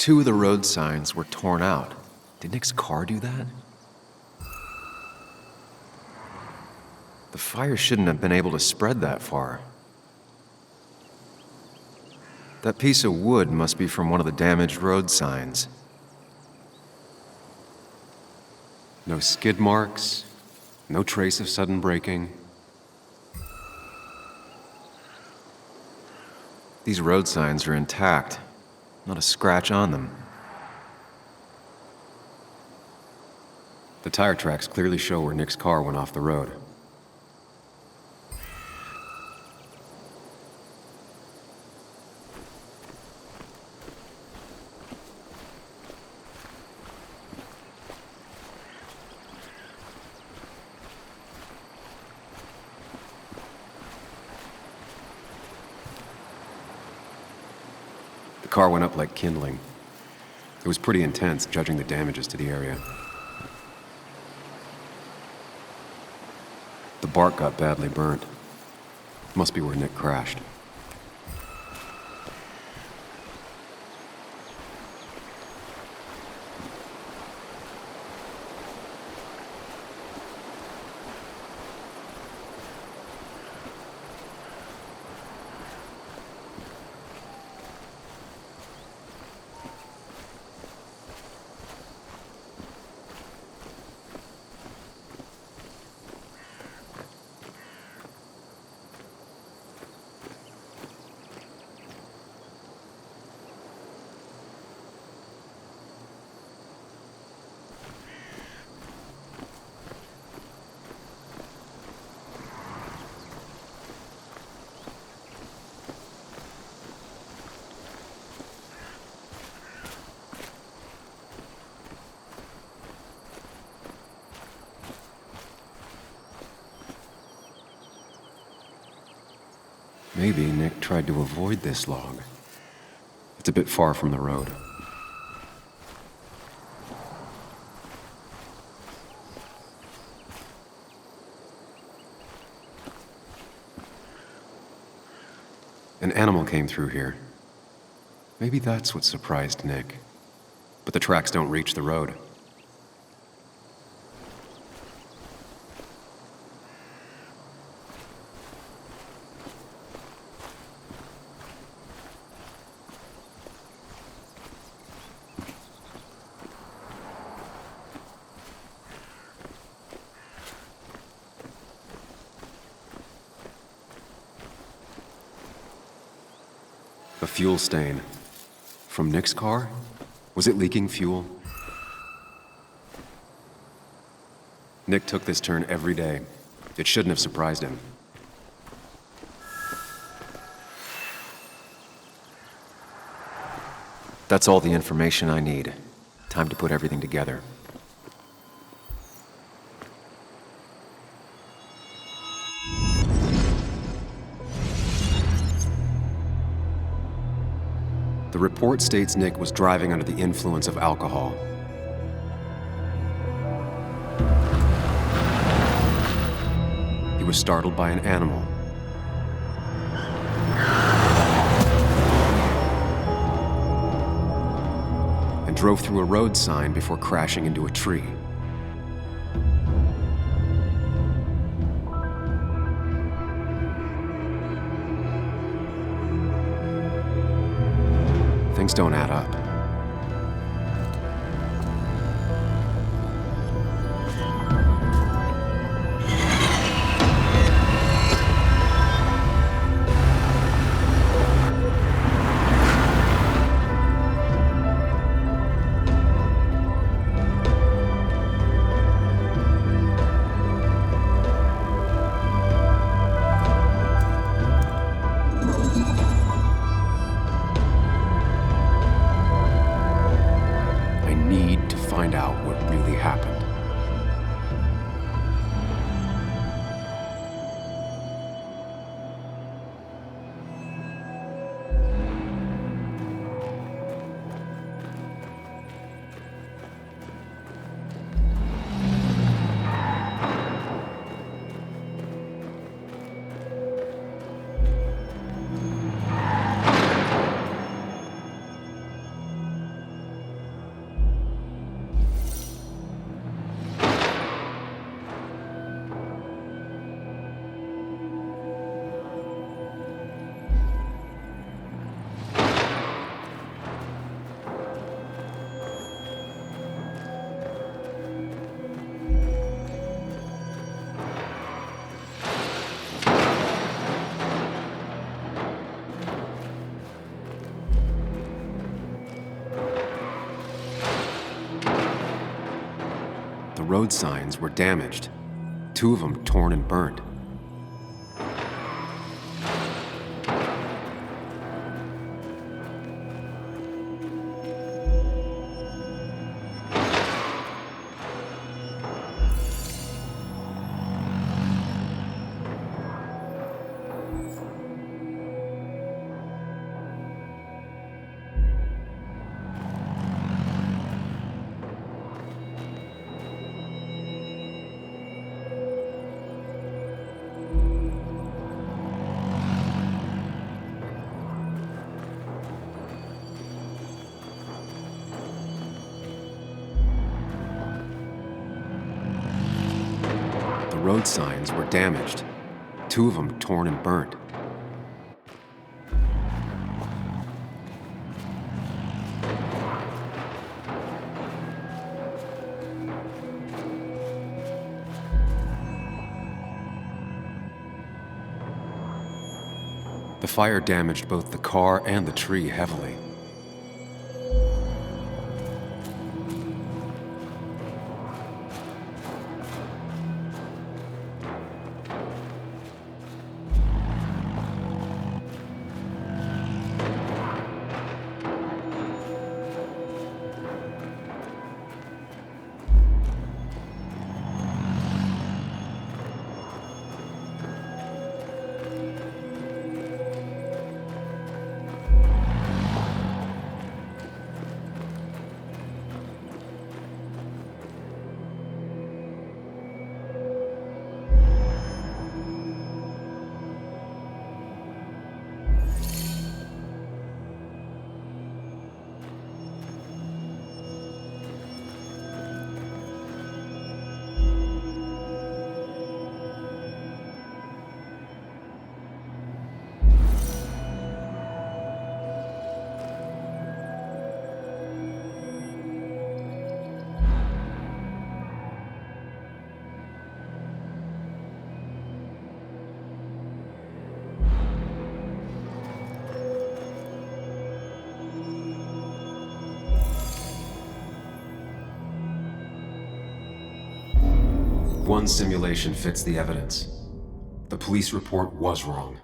2 of the road signs were torn out. Did Nick's car do that? The fire shouldn't have been able to spread that far. That piece of wood must be from one of the damaged road signs. No skid marks, no trace of sudden braking. These road signs are intact, not a scratch on them. The tire tracks clearly show where Nick's car went off the road. The car went up like kindling. It was pretty intense, judging the damages to the area. The bark got badly burnt. Must be where Nick crashed. Maybe Nick tried to avoid this log. It's a bit far from the road. An animal came through here. Maybe that's what surprised Nick. But the tracks don't reach the road. A fuel stain. From Nick's car? Was it leaking fuel? Nick took this turn every day. It shouldn't have surprised him. That's all the information I need. Time to put everything together. The report states Nick was driving under the influence of alcohol. He was startled by an animal. And drove through a road sign before crashing into a tree. Things don't add up. Find out what really happened. The road signs were damaged, 2 of them torn and burned. The road signs were damaged, 2 of them torn and burned. The fire damaged both the car and the tree heavily. One simulation fits the evidence. The police report was wrong.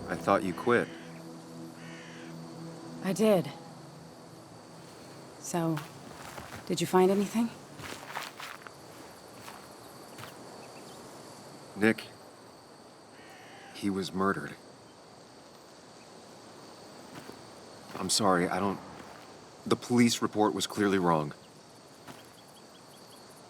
I thought you quit. I did. So, did you find anything? Nick, he was murdered. I'm sorry, the police report was clearly wrong.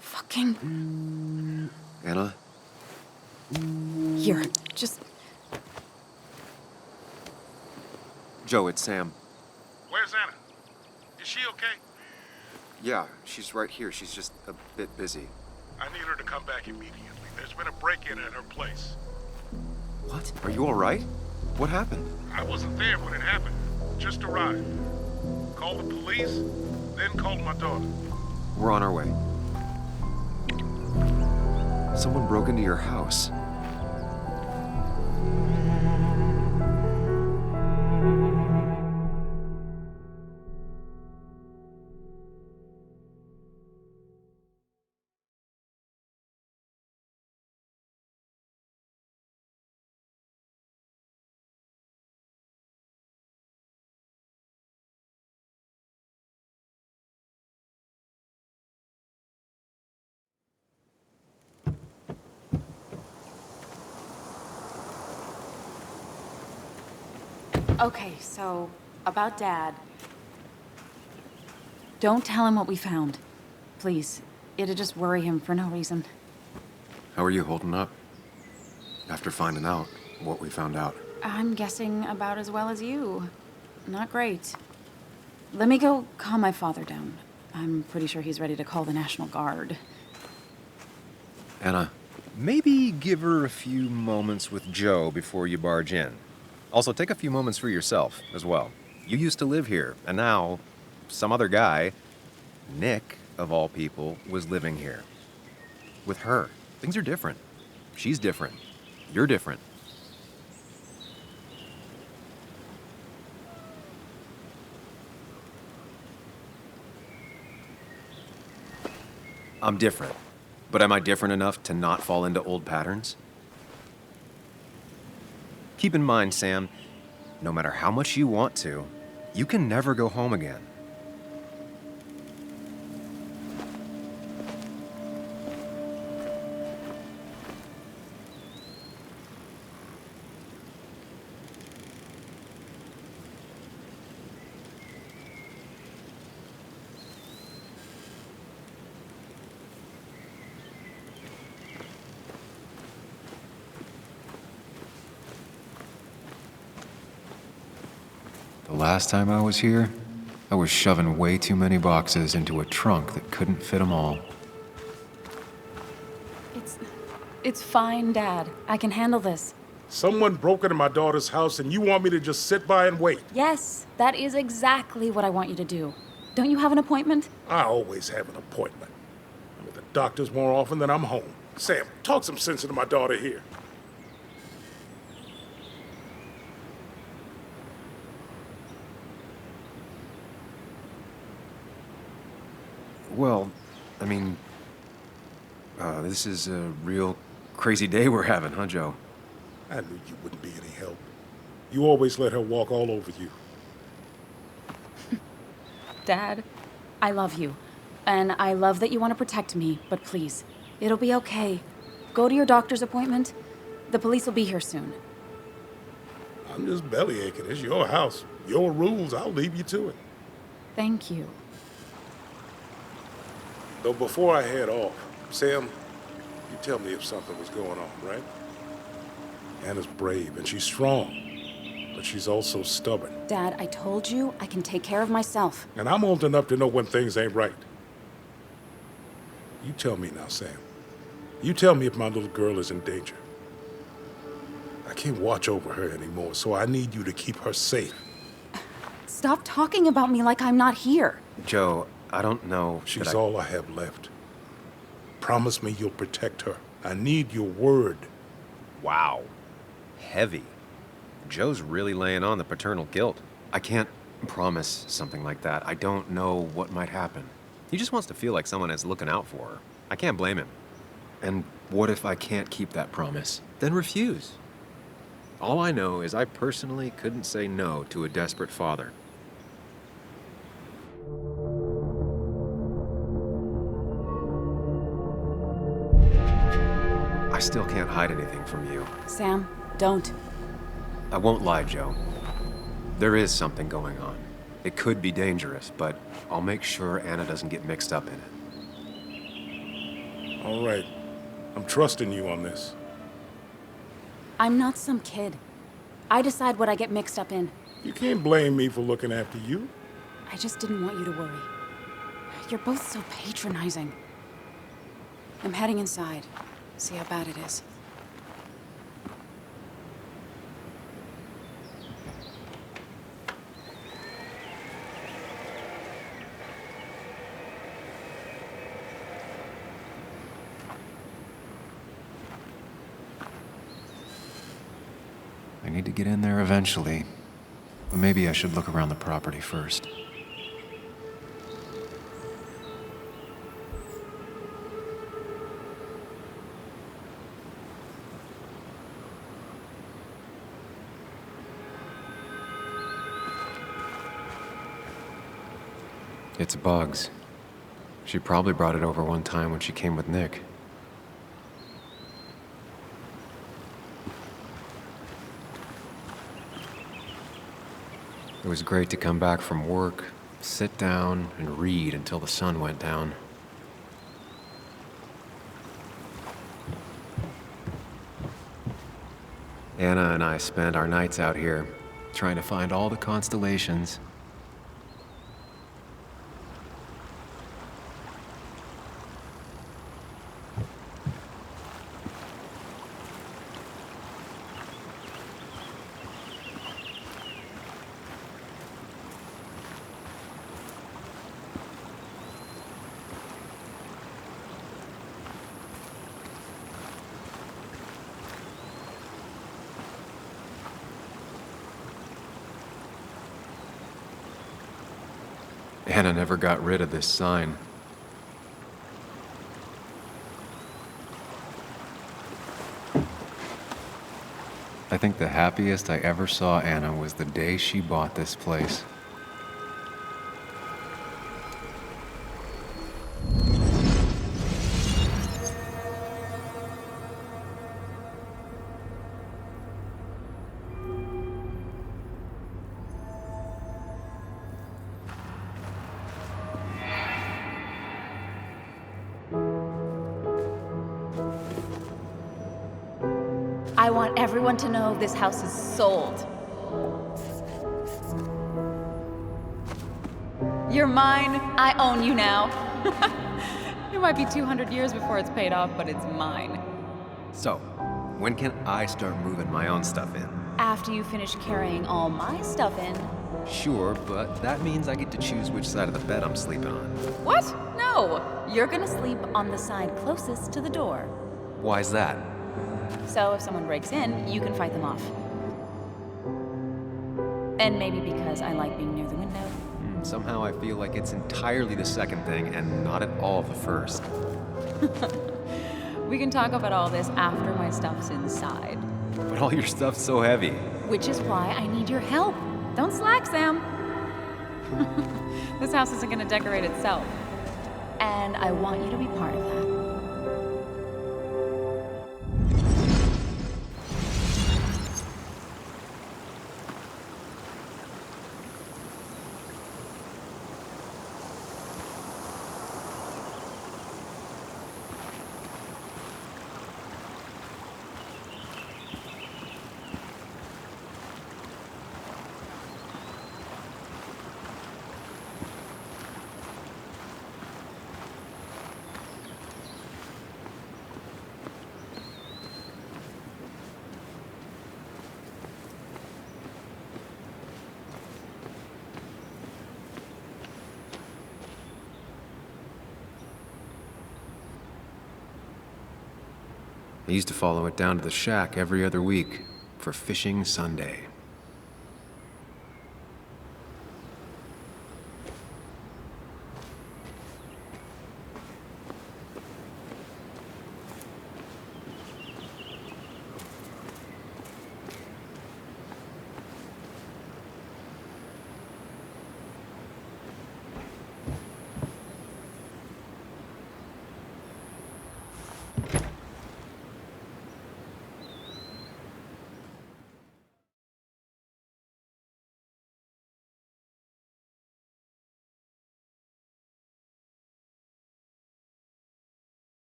Fucking... Anna? Here, just... Joe, it's Sam. Where's Anna? Is she okay? Yeah, she's right here. She's just a bit busy. I need her to come back immediately. There's been a break-in at her place. What? Are you all right? What happened? I wasn't there when it happened. Just arrived. Called the police, then called my daughter. We're on our way. Someone broke into your house. Okay, so about Dad. Don't tell him what we found. Please. It'd just worry him for no reason. How are you holding up? After finding out what we found out. I'm guessing about as well as you. Not great. Let me go calm my father down. I'm pretty sure he's ready to call the National Guard. Anna, Maybe give her a few moments with Joe before you barge in. Also, take a few moments for yourself as well. You used to live here, and now some other guy, Nick, of all people, was living here. With her. Things are different. She's different. You're different. I'm different. But am I different enough to not fall into old patterns? Keep in mind, Sam, no matter how much you want to, you can never go home again. the last time I was here, I was shoving way too many boxes into a trunk that couldn't fit them all. It's fine, Dad. I can handle this. Someone broke into my daughter's house and you want me to just sit by and wait? Yes, that is exactly what I want you to do. Don't you have an appointment? I always have an appointment. I'm at the doctor's more often than I'm home. Sam, talk some sense into my daughter here. Well, I mean, this is a real crazy day we're having, huh, Joe? I knew you wouldn't be any help. You always let her walk all over you. Dad, I love you. And I love that you want to protect me, but please, it'll be okay. Go to your doctor's appointment. The police will be here soon. I'm just bellyaching. It's your house. Your rules. I'll leave you to it. Thank you. Though before I head off, Sam, you tell me if something was going on, right? Anna's brave and she's strong, but she's also stubborn. Dad, I told you I can take care of myself. And I'm old enough to know when things ain't right. You tell me now, Sam. You tell me if my little girl is in danger. I can't watch over her anymore, so I need you to keep her safe. Stop talking about me like I'm not here. Joe, I don't know. She's all I have left. Promise me you'll protect her. I need your word. Wow. Heavy. Joe's really laying on the paternal guilt. I can't promise something like that. I don't know what might happen. He just wants to feel like someone is looking out for her. I can't blame him. And what if I can't keep that promise? Then refuse. All I know is I personally couldn't say no to a desperate father. I still can't hide anything from you. Sam, don't. I won't lie, Joe. There is something going on. It could be dangerous, but I'll make sure Anna doesn't get mixed up in it. All right. I'm trusting you on this. I'm not some kid. I decide what I get mixed up in. You can't blame me for looking after you. I just didn't want you to worry. You're both so patronizing. I'm heading inside. See how bad it is. need to get in there eventually. But maybe I should look around the property first. It's bugs. She probably brought it over one time when she came with Nick. It was great to come back from work, sit down, and read until the sun went down. Anna and I spent our nights out here, trying to find all the constellations. Anna never got rid of this sign. I think the happiest I ever saw Anna was the day she bought this place. I want everyone to know this house is sold. You're mine. I own you now. It might be 200 years before it's paid off, but it's mine. So, when can I start moving my own stuff in? After you finish carrying all my stuff in. Sure, but that means I get to choose which side of the bed I'm sleeping on. What? No. You're gonna sleep on the side closest to the door. Why's that? So if someone breaks in, you can fight them off. And maybe because I like being near the window. Somehow I feel like it's entirely the second thing and not at all the first. We can talk about all this after my stuff's inside. But all your stuff's so heavy. Which is why I need your help. Don't slack, Sam. This house isn't gonna decorate itself. And I want you to be part of that. I used to follow it down to the shack every other week for fishing Sunday.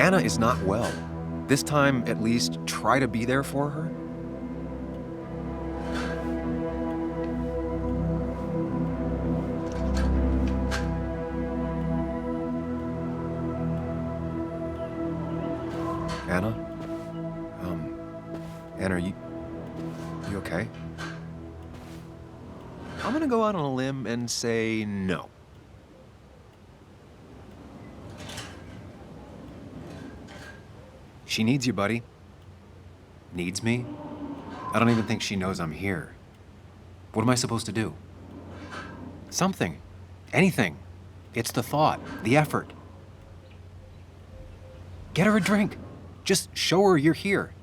Anna is not well. This time, at least, try to be there for her. Anna? Anna, are you okay? I'm gonna go out on a limb and say no. She needs you, buddy. Needs me? I don't even think she knows I'm here. What am I supposed to do? Something. Anything. It's the thought, the effort. Get her a drink. Just show her you're here.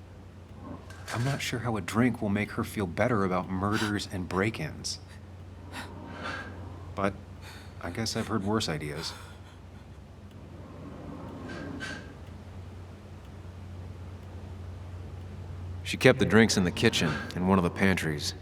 I'm not sure how a drink will make her feel better about murders and break-ins. But I guess I've heard worse ideas. She kept the drinks in the kitchen in one of the pantries.